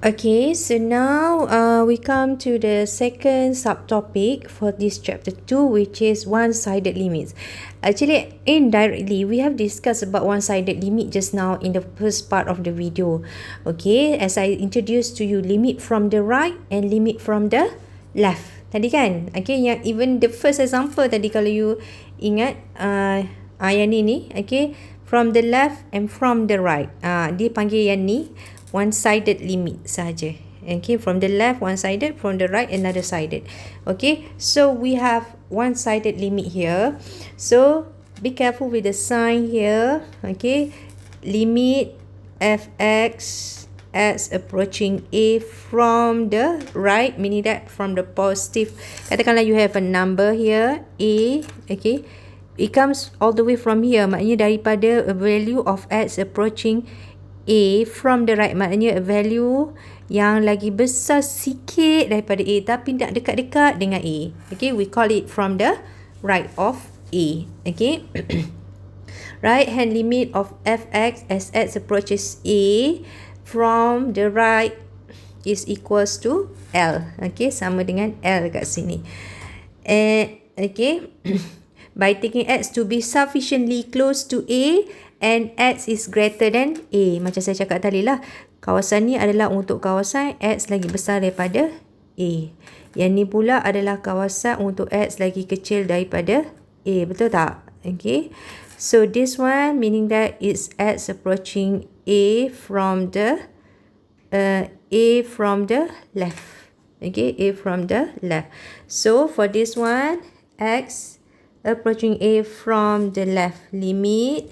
Okay, so now we come to the second subtopic for this chapter 2, which is one-sided limits. Actually, indirectly, we have discussed about one-sided limit just now in the first part of the video. Okay, as I introduced to you, limit from the right and limit from the left. Tadi kan? Okay, yang even the first example tadi kalau you ingat, yang ni, okay, from the left and from the right. Dia panggil yang ni one-sided limit saja. Okay, from the left one-sided, from the right another sided. Okay, so we have one-sided limit here. So be careful with the sign here. Okay, limit fx as approaching a from the right, meaning that from the positive. Katakanlah you have a number here a, okay, it comes all the way from here, maknanya daripada a value of x approaching a from the right, maknanya a value yang lagi besar sikit daripada a tapi tak dekat-dekat dengan a. Okay, we call it from the right of a. Okay. Right hand limit of fx as x approaches a from the right is equals to L. Okay, sama dengan L kat sini. Okay. By taking x to be sufficiently close to A and x is greater than A. Macam saya cakap tadi lah, kawasan ni adalah untuk kawasan x lagi besar daripada A. Yang ni pula adalah kawasan untuk x lagi kecil daripada A. Betul tak? Okay. So this one meaning that it's x approaching A from the left. Okay, A from the left. So for this one, x approaching A from the left, limit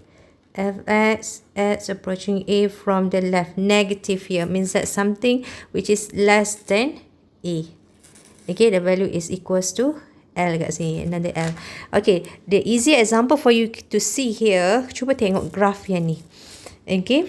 fx x approaching A from the left, negative here means that something which is less than A. Okay, the value is equals to L kat sini, another L. Okay, the easy example for you to see here, cuba tengok graph yang ni. Okay,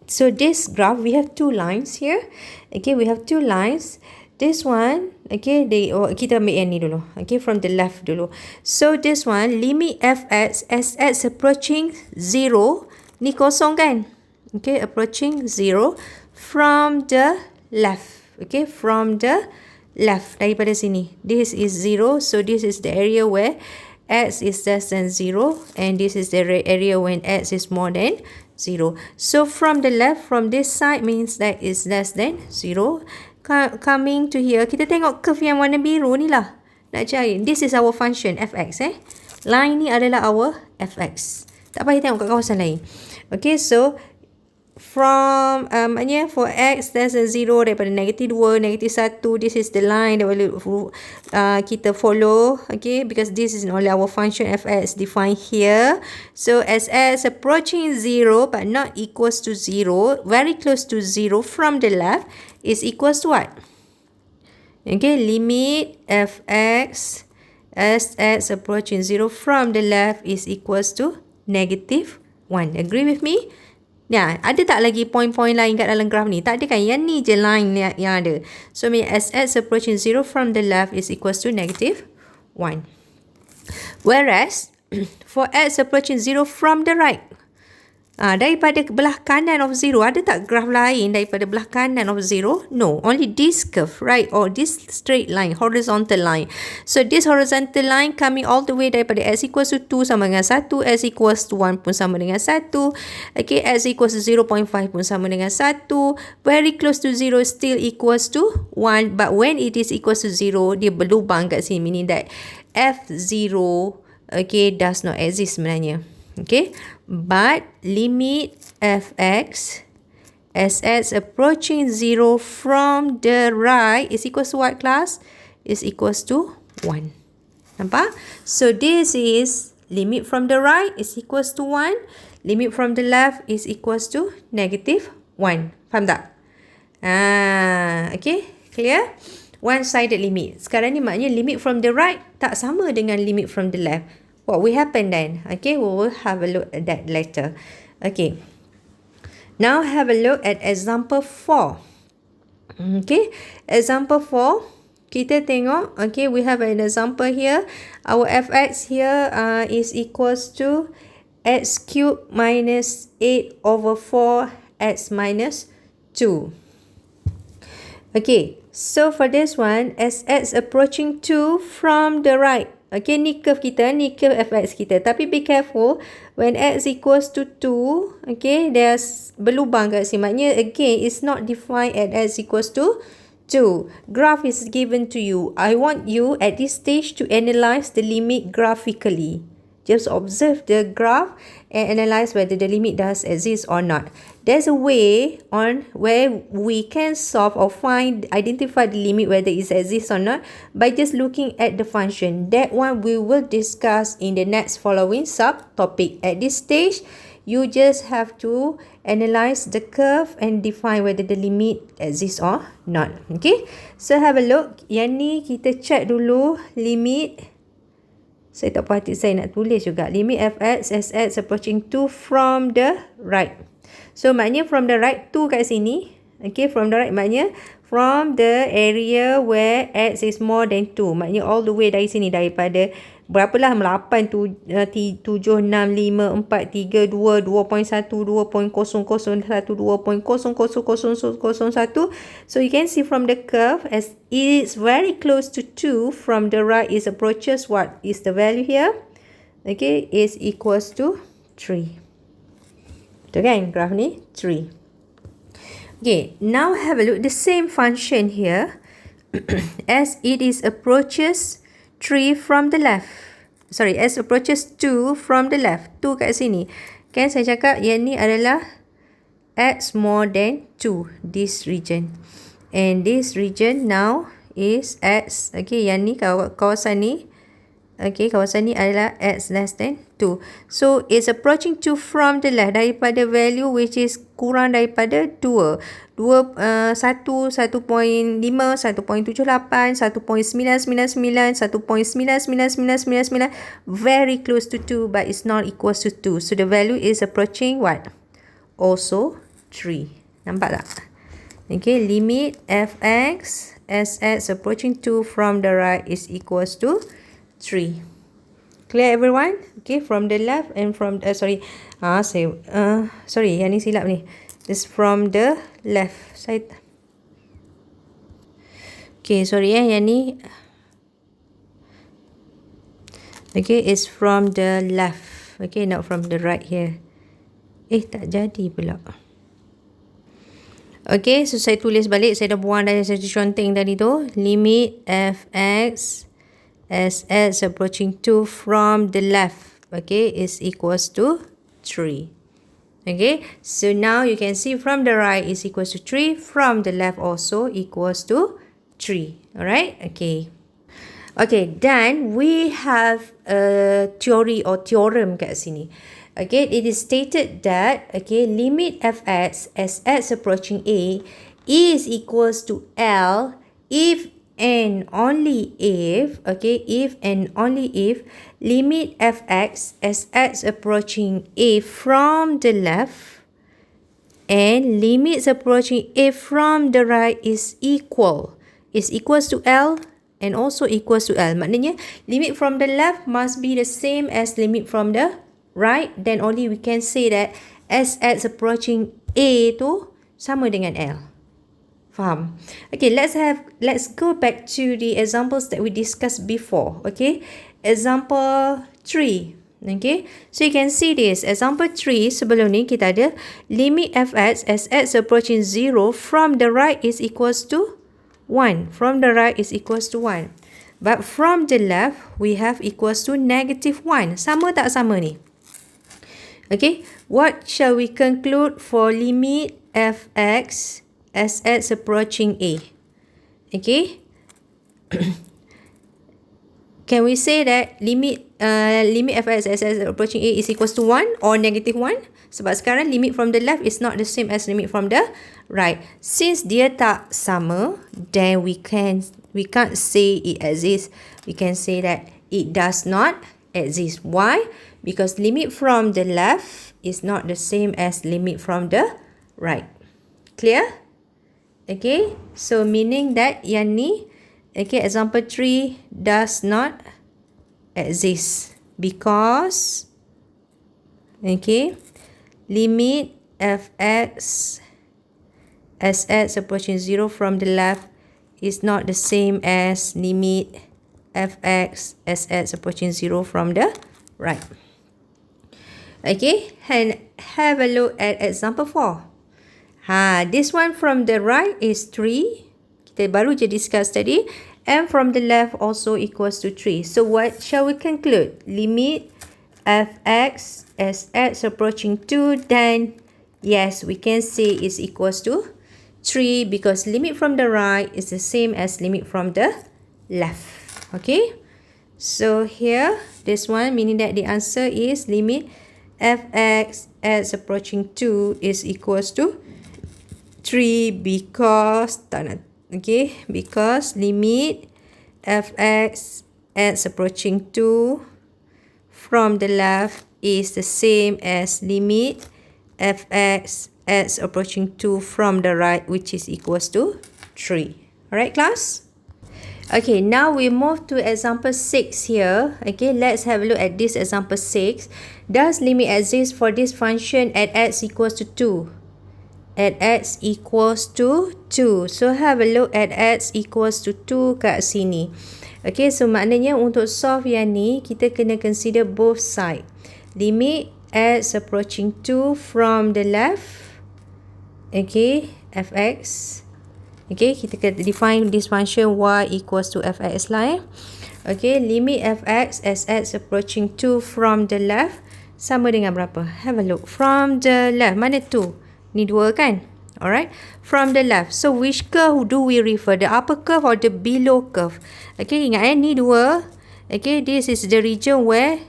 so this graph we have two lines here. Okay, we have two lines. This one, okay, kita ambil yang ni dulu. Okay, from the left dulu. So this one, limit fx as x approaching 0, ni kosong kan? Okay, approaching 0 from the left. Okay, from the left, daripada sini. This is 0, so this is the area where x is less than 0 and this is the area when x is more than 0. So from the left, from this side means that is less than 0. Coming to here, kita tengok curve yang warna biru ni lah. Nak cari, this is our function fx. Line ni adalah our fx. Tak payah tengok kat kawasan lain. Okay, so from maknanya for x less than 0 daripada negative 2, negative 1, this is the line that kita follow. Okay, because this is only our function fx defined here. So as x approaching 0 but not equals to 0, very close to 0 from the left is equals to what? Okay, limit fx as x approaching 0 from the left is equals to negative 1. Agree with me? Ya, ada tak lagi point-point lain kat dalam graf ni? Tak ada kan? Yang ni je line yang ada. So, as x approaching 0 from the left is equals to negative 1. Whereas, for x approaching 0 from the right, daripada belah kanan of 0, ada tak graf lain daripada belah kanan of 0? No, only this curve, right? Or this straight line, horizontal line. So this horizontal line coming all the way daripada x equals to 2 sama dengan 1, x equals to 1 pun sama dengan 1, okay, x equals to 0.5 pun sama dengan 1, very close to 0 still equals to 1, but when it is equals to 0, dia berlubang kat sini, meaning that f0, okay, does not exist sebenarnya. Okay, but limit fx as x approaching 0 from the right is equals to what, class? Is equals to 1. Nampak? So this is limit from the right is equals to 1. Limit from the left is equals to negative 1. Faham tak? Okay, clear? One-sided limit. Sekarang ni maknanya limit from the right tak sama dengan limit from the left. What will happen then? Okay, we will have a look at that later. Okay. Now have a look at example 4. Okay, example 4. Kita tengok, okay, we have an example here. Our fx here is equals to x cubed minus 8 over 4 x minus 2. Okay, so for this one, as x approaching 2 from the right. Okay, ni curve kita, ni curve fx kita. Tapi be careful, when x equals to 2, okay, there's berlubang kat sini. Maknanya, again, it's not defined at x equals to 2. Graph is given to you. I want you at this stage to analyze the limit graphically. Just observe the graph and analyze whether the limit does exist or not. There's a way on where we can solve or identify the limit whether it exists or not by just looking at the function. That one we will discuss in the next following subtopic. At this stage, you just have to analyze the curve and define whether the limit exists or not. Okay, so have a look. Yang ni kita check dulu limit. Saya tak puas hati, saya nak tulis juga. Limit fx as x approaching 2 from the right. So, maknanya from the right 2 kat sini. Okay, from the right maknanya from the area where x is more than 2. Maknanya all the way dari sini. Daripada berapalah 8, 7, 6, 5, 4, 3, 2, 2.1, 2.0001, 2.00001. So you can see from the curve as it's very close to 2 from the right is approaches what is the value here? Okay, is equals to 3. Betul kan graph ni? 3. Okay, now have a look the same function here as it is approaches 3 from the left. Sorry, as approaches 2 from the left. 2 kat sini. Kan saya cakap yang ni adalah x more than 2. This region. And this region now is x. Okay, yang ni kawasan ni. Okay, kawasan ni adalah x less than 2. So, it's approaching 2 from the left. Daripada value which is kurang daripada 2. 1, 1.5, 1.78, 1.999, 1.99999. Very close to 2 but it's not equals to 2. So, the value is approaching what? Also 3. Nampak tak? Okay, limit fx as x approaching 2 from the right is equals to 3. Clear everyone? Okay, from the left and from sorry, yang ni silap ni. It's from the left side. Okay, sorry yang ni. Okay, it's from the left. Okay, not from the right here. Tak jadi pula. Okay, so saya tulis balik. Saya dah buang dari satu conteng tadi tu. Limit fx as x approaching 2 from the left, okay, is equals to 3. Okay, so now you can see from the right is equals to 3, from the left also equals to 3. Alright, okay. Okay, then we have a theory or theorem kat sini. Okay, it is stated that, okay, limit fx as x approaching a is equals to L if and only if, okay, if and only if limit fx as x approaching a from the left and limits approaching a from the right is equals to L and also equals to L. Maknanya limit from the left must be the same as limit from the right, then only we can say that as x approaching a tu sama dengan L. Faham? Okay, let's go back to the examples that we discussed before. Okay, example 3. Okay, so you can see this example 3. Sebelum ni kita ada limit fx as x approaching 0 from the right is equals to 1. From the right is equals to 1. But from the left we have equals to negative 1. Sama tak sama ni? Okay, what shall we conclude for limit fx as x approaching a? Okay, can we say that limit fx as x approaching a is equals to 1 or negative 1? Sebab sekarang limit from the left is not the same as limit from the right. Since dia tak sama, then we can't say it exists. We can say that it does not exist. Why? Because limit from the left is not the same as limit from the right. Clear? Okay, so meaning that yang ni, okay, example 3 does not exist because, okay, limit fx as x approaching 0 from the left is not the same as limit fx as x approaching 0 from the right. Okay, and have a look at example 4. This one from the right is 3. Kita baru je discuss tadi. And from the left also equals to 3. So what shall we conclude? Limit fx as x approaching 2, then yes, we can say is equals to 3 because limit from the right is the same as limit from the left. Okay, so here this one meaning that the answer is limit fx as approaching 2 is equals to 3 because because limit fx as approaching 2 from the left is the same as limit fx as approaching 2 from the right, which is equals to 3. Alright, class? Okay, now we move to example 6 here. Okay, let's have a look at this example 6. Does limit exist for this function at x equals to 2? At x equals to 2. So have a look at x equals to 2 kat sini. Okay, so maknanya untuk solve yang ni, kita kena consider both side. Limit x approaching 2 from the left. Okay, fx. Okay, kita kena define this function y equals to fx lah. Okay, limit fx as x approaching 2 from the left sama dengan berapa? Have a look. From the left, mana 2? Ni 2 kan? Alright, from the left. So which curve do we refer? The upper curve or the below curve? Okay, ingat ni 2. Okay, this is the region where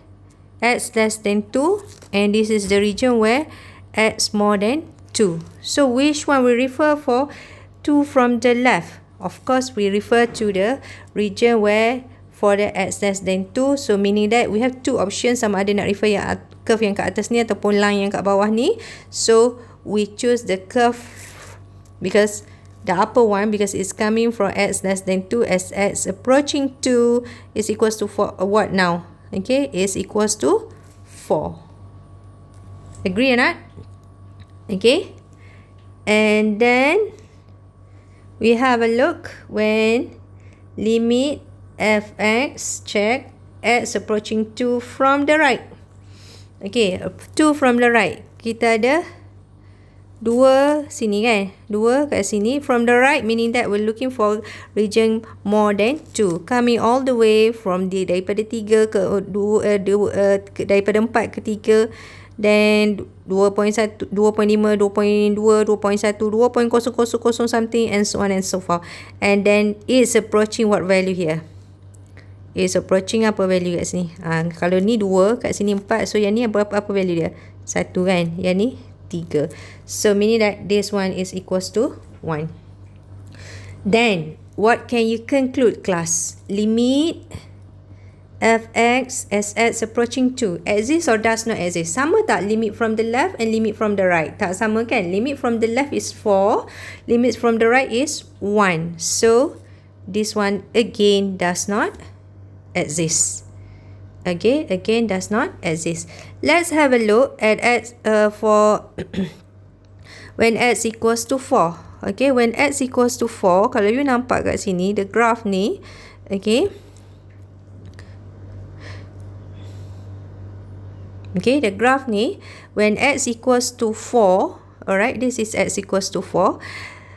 x less than 2 and this is the region where x more than 2. So which one we refer for? 2 from the left. Of course, we refer to the region where for the x less than 2. So meaning that we have two options, sama ada nak refer yang curve yang kat atas ni ataupun line yang kat bawah ni. So we choose the curve because the upper one, because it's coming from x less than 2 as x approaching 2 is equals to 4. What now? Okay, is equals to 4. Agree or not? Okay, and then we have a look when limit fx, check, x approaching 2 from the right. Okay, 2 from the right. Kita ada 2 sini kan? 2 kat sini. From the right meaning that we're looking for region more than 2. Coming all the way from daripada 3 ke 2, daripada 4 ke 3. Then 2.1, 2.5, 2.2, 2.1, 2.000 something and so on and so forth. And then it's approaching what value here? It's approaching apa value kat sini? Kalau ni 2, kat sini 4. So yang ni apa value dia? 1 kan? Yang ni 3. So meaning that this one is equals to 1. Then what can you conclude, class? Limit fx as x approaching 2 exists or does not exist? Sama tak limit from the left and limit from the right? Tak sama kan? Limit from the left is 4, limit from the right is 1. So this one again does not exist. Okay, again does not exist. Let's have a look at x for when x equals to 4. Okay, when x equals to 4, kalau you nampak kat sini the graph ni, okay, okay, the graph ni, when x equals to 4, alright, this is x equals to 4.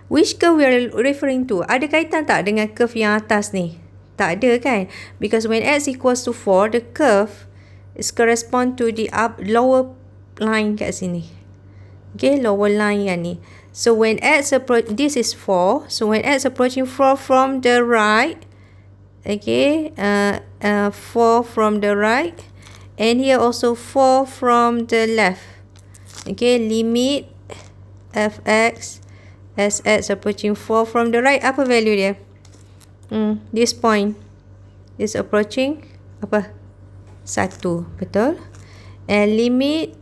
Which curve we are referring to? Ada kaitan tak dengan curve yang atas ni? Tak ada kan? Because when x equals to 4, the curve is correspond to the lower line kat sini. Okay, lower line yang ni. So when x approach, this is 4. So when x approaching 4 from the right, okay, 4 from the right. And here also 4 from the left. Okay, limit fx as x approaching 4 from the right. Apa value dia? This point is approaching apa? 1. Betul? And limit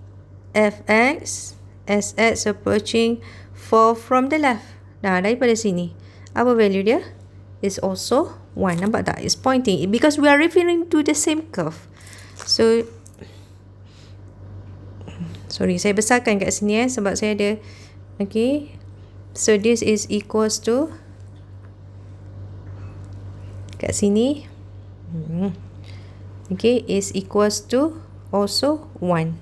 fx as x approaching 4 from the left. Nah, daripada sini. Apa value dia? Is also 1. Nampak tak? It's pointing. Because we are referring to the same curve. So, sorry, saya besarkan kat sini sebab saya ada, okay, So this is equals to, kat sini, okay, is equals to also 1.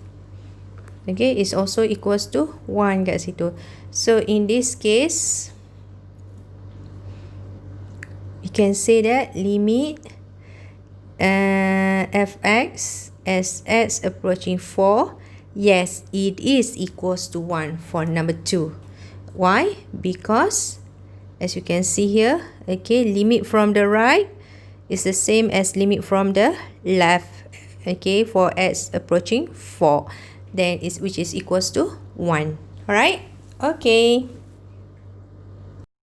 Okay, is also equals to 1 kat situ. So in this case, you can say that limit fx as x approaching 4, yes, it is equals to 1 for number 2. Why? Because as you can see here, okay, limit from the right is the same as limit from the left, okay, for x approaching 4, then is which is equals to 1. Alright, okay.